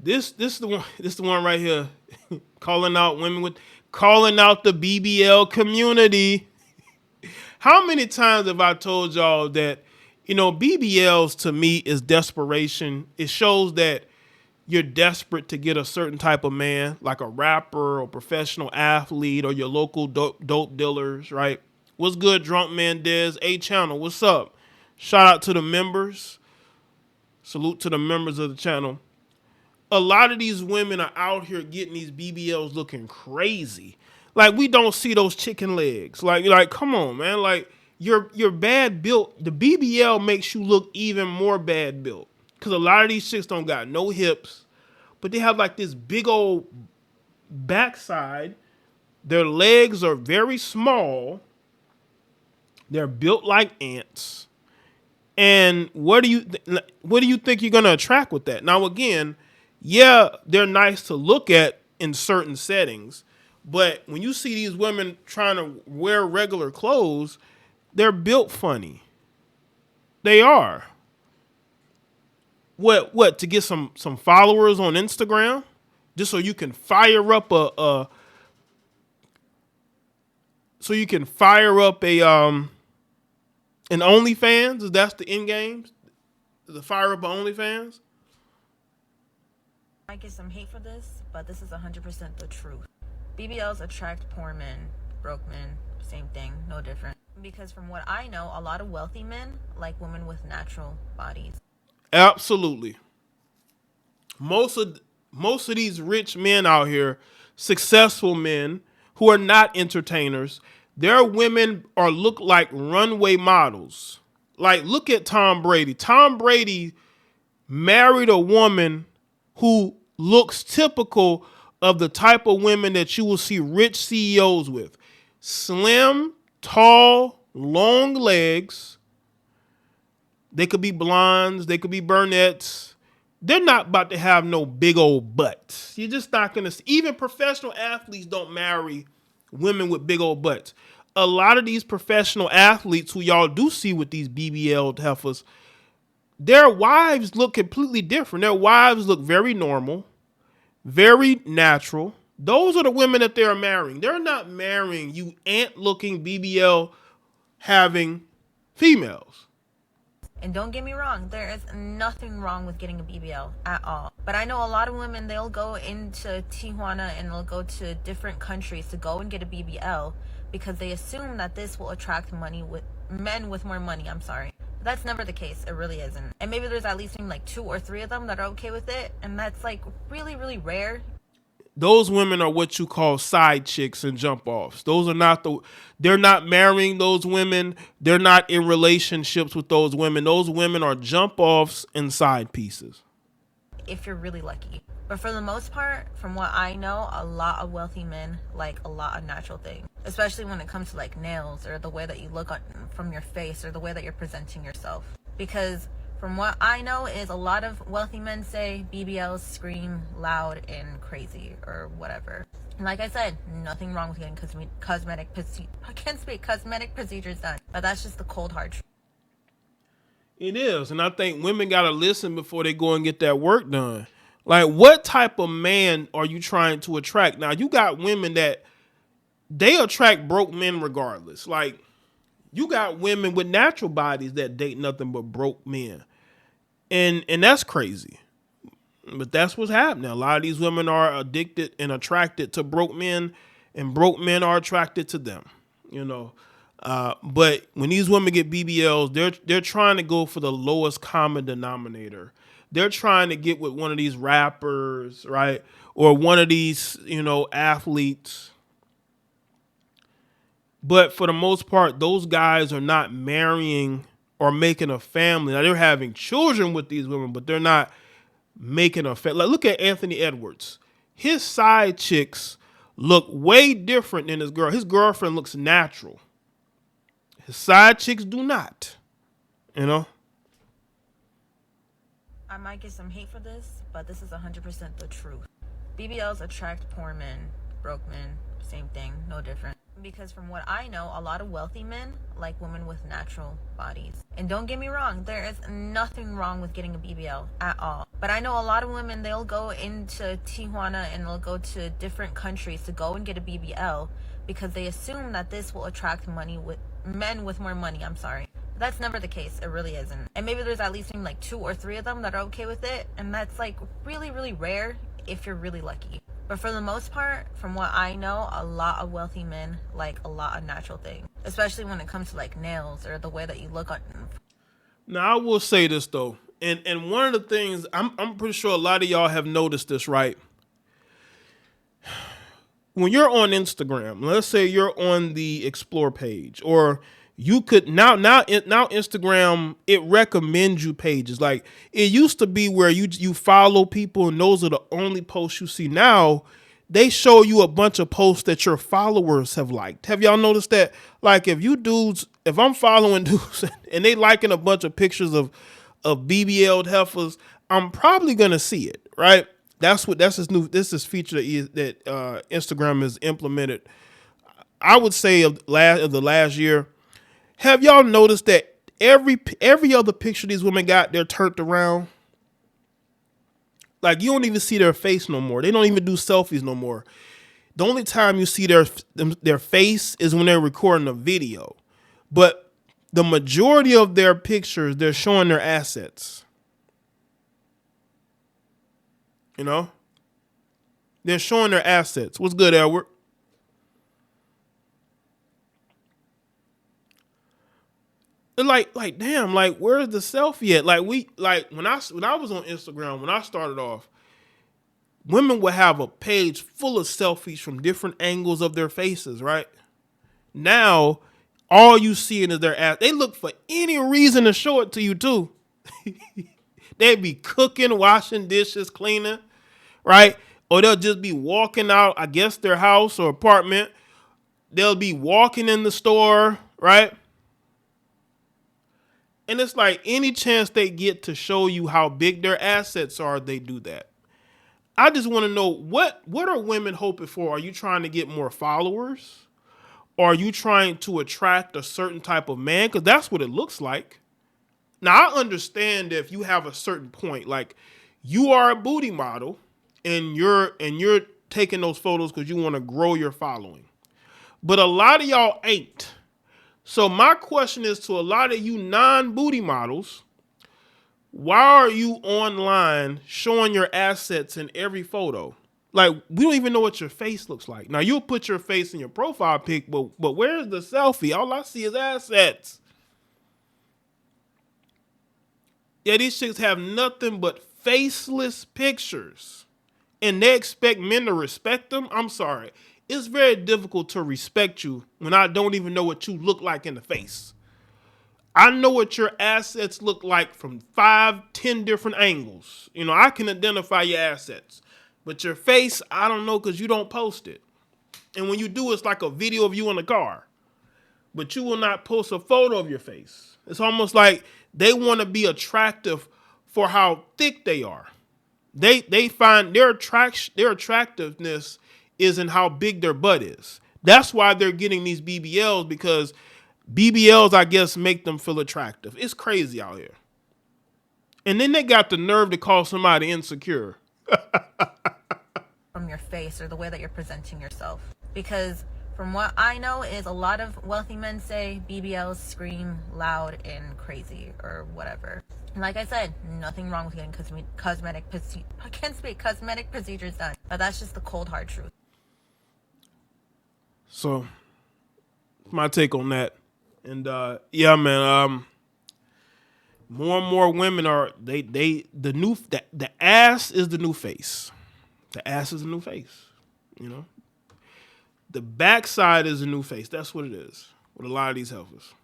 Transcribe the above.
This the one. This the one right here, calling out women with calling out the BBL community. How many times have I told y'all that, BBLs to me is desperation. It shows that you're desperate to get a certain type of man, like a rapper or professional athlete or your local dope dealers, right? What's good, Drunk Man Dez? A channel, what's up? Shout out to the members. Salute to the members of the channel. A lot of these women are out here getting these BBLs looking crazy. Like we don't see those chicken legs. Like come on, man. Like you're bad built. The BBL makes you look even more bad built. Cause a lot of these chicks don't got no hips, but they have like this big old backside. Their legs are very small. They're built like ants. And what do you think you're gonna attract with that? Now again, yeah, they're nice to look at in certain settings, but when you see these women trying to wear regular clothes, they're built funny. They are. What to get some followers on Instagram, just so you can fire up an OnlyFans? Is that's the end game? The fire up an OnlyFans? I get some hate for this, but this is 100% the truth. BBLs attract poor men, broke men, same thing, no different. Because from what I know, a lot of wealthy men like women with natural bodies. Absolutely. Most of these rich men out here, successful men who are not entertainers, their women are look like runway models. Like look at Tom Brady. Tom Brady married a woman who looks typical of the type of women that you will see rich CEOs with. Slim, tall, long legs. They could be blondes. They could be brunettes. They're not about to have no big old butts. You're just not going to see. Even professional athletes don't marry women with big old butts. A lot of these professional athletes who y'all do see with these BBL heifers, their wives look completely different. Their wives look very normal, very natural. Those are the women that they're marrying. They're not marrying you ant-looking BBL having females. And don't get me wrong, there is nothing wrong with getting a BBL at all. But I know a lot of women, they'll go into Tijuana and they'll go to different countries to go and get a BBL because they assume that this will attract men with more money. I'm sorry. But that's never the case. It really isn't. And maybe there's at least like 2 or 3 of them that are okay with it. And that's like really, really rare. Those women are what you call side chicks and jump offs. They're not marrying those women. They're not in relationships with those women. Those women are jump offs and side pieces. If you're really lucky. But for the most part, from what I know, a lot of wealthy men like a lot of natural things, especially when it comes to like nails or the way that you look from your face or the way that you're presenting yourself. Because from what I know is a lot of wealthy men say BBLs scream loud and crazy or whatever. And like I said, nothing wrong with getting cosmetic procedures done. But that's just the cold hard truth. It is. And I think women got to listen before they go and get that work done. Like, what type of man are you trying to attract? Now, you got women that they attract broke men regardless. Like, you got women with natural bodies that date nothing but broke men. And that's crazy. But that's what's happening. A lot of these women are addicted and attracted to broke men, and broke men are attracted to them. But when these women get BBLs, they're trying to go for the lowest common denominator. They're trying to get with one of these rappers, right? Or one of these, athletes. But for the most part, those guys are not marrying or making a family. Now, they're having children with these women, but they're not making a family. Like, look at Anthony Edwards. His side chicks look way different than his girl. His girlfriend looks natural. His side chicks do not. I might get some hate for this, but this is 100% the truth. BBLs attract poor men, broke men, same thing, no different. Because from what I know, a lot of wealthy men like women with natural bodies. And don't get me wrong, there is nothing wrong with getting a BBL at all. But I know a lot of women, they'll go into Tijuana and they'll go to different countries to go and get a BBL because they assume that this will attract money with men with more money. I'm sorry. But that's never the case. It really isn't. And maybe there's at least maybe like 2 or 3 of them that are okay with it. And that's like really, really rare if you're really lucky. But for the most part, from what I know, a lot of wealthy men like a lot of natural things, especially when it comes to like nails or the way that you look on. Now I will say this though, and one of the things I'm pretty sure a lot of y'all have noticed this, right? When you're on Instagram, let's say you're on the explore page, or you could now Instagram, it recommends you pages. Like it used to be where you follow people and those are the only posts you see. Now they show you a bunch of posts that your followers have liked. Have y'all noticed that? Like if I'm following dudes and they liking a bunch of pictures of BBL heifers, I'm probably gonna see it, right? That's this feature that Instagram has implemented. I would say of the last year. Have y'all noticed that every other picture these women got, they're turned around? Like you don't even see their face no more. They don't even do selfies no more. The only time you see their face is when they're recording a video. But the majority of their pictures, they're showing their assets. You know? They're showing their assets. What's good, Edward? Like damn, like where's the selfie at? Like when I was on Instagram, when I started off, women would have a page full of selfies from different angles of their faces, right? Now, all you seeing is their ass. They look for any reason to show it to you too. They'd be cooking, washing dishes, cleaning, right? Or they'll just be walking out, I guess their house or apartment. They'll be walking in the store, right? And it's like any chance they get to show you how big their assets are, they do that. I just want to know what are women hoping for? Are you trying to get more followers? Or are you trying to attract a certain type of man? Because that's what it looks like. Now I understand if you have a certain point, like you are a booty model and you're taking those photos because you want to grow your following. But a lot of y'all ain't. So my question is to a lot of you non-booty models, why are you online showing your assets in every photo? Like, we don't even know what your face looks like. Now, you'll put your face in your profile pic, but where's the selfie? All I see is assets. Yeah, these chicks have nothing but faceless pictures. And they expect men to respect them? I'm sorry. It's very difficult to respect you when I don't even know what you look like in the face. I know what your assets look like from 5, 10 different angles. You know, I can identify your assets. But your face, I don't know because you don't post it. And when you do, it's like a video of you in the car. But you will not post a photo of your face. It's almost like they want to be attractive for how thick they are. They find their attractiveness is in how big their butt is. That's why they're getting these BBLs, because BBLs, I guess, make them feel attractive. It's crazy out here. And then they got the nerve to call somebody insecure. From your face or the way that you're presenting yourself. Because from what I know is a lot of wealthy men say BBLs scream loud and crazy or whatever. And like I said, nothing wrong with getting cosmetic procedures done. But that's just the cold hard truth. So, my take on that. And yeah, man, more and more women are the ass is the new face. The ass is the new face. You know? The backside is a new face. That's what it is with a lot of these heifers.